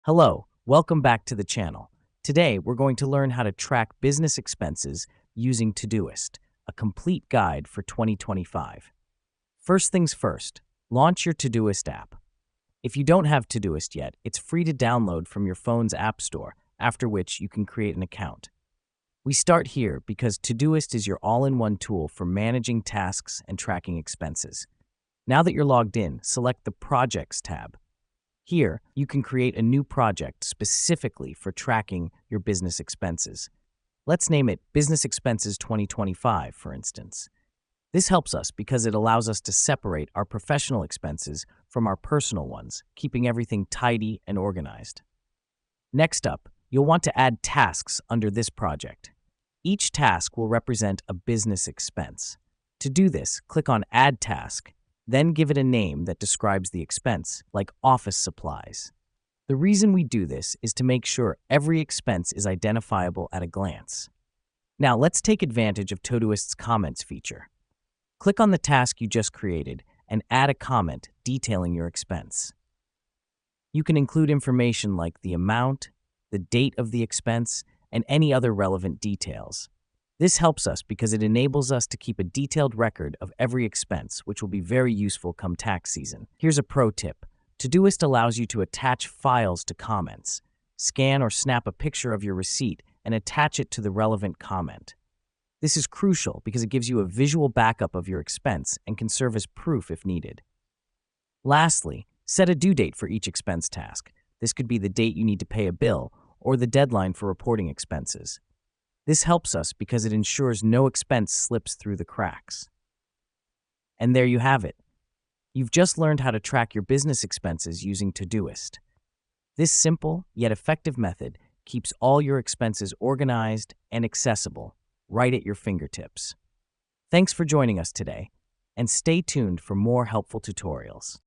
Hello, welcome back to the channel. Today, we're going to learn how to track business expenses using Todoist, a complete guide for 2025. First things first, launch your Todoist app. If you don't have Todoist yet, it's free to download from your phone's app store, after which you can create an account. We start here because Todoist is your all-in-one tool for managing tasks and tracking expenses. Now that you're logged in, select the Projects tab. Here, you can create a new project specifically for tracking your business expenses. Let's name it Business Expenses 2025, for instance. This helps us because it allows us to separate our professional expenses from our personal ones, keeping everything tidy and organized. Next up, you'll want to add tasks under this project. Each task will represent a business expense. To do this, click on Add Task, then give it a name that describes the expense, like office supplies. The reason we do this is to make sure every expense is identifiable at a glance. Now let's take advantage of Todoist's comments feature. Click on the task you just created and add a comment detailing your expense. You can include information like the amount, the date of the expense, and any other relevant details. This helps us because it enables us to keep a detailed record of every expense, which will be very useful come tax season. Here's a pro tip. Todoist allows you to attach files to comments. Scan or snap a picture of your receipt and attach it to the relevant comment. This is crucial because it gives you a visual backup of your expense and can serve as proof if needed. Lastly, set a due date for each expense task. This could be the date you need to pay a bill or the deadline for reporting expenses. This helps us because it ensures no expense slips through the cracks. And there you have it. You've just learned how to track your business expenses using Todoist. This simple yet effective method keeps all your expenses organized and accessible right at your fingertips. Thanks for joining us today, and stay tuned for more helpful tutorials.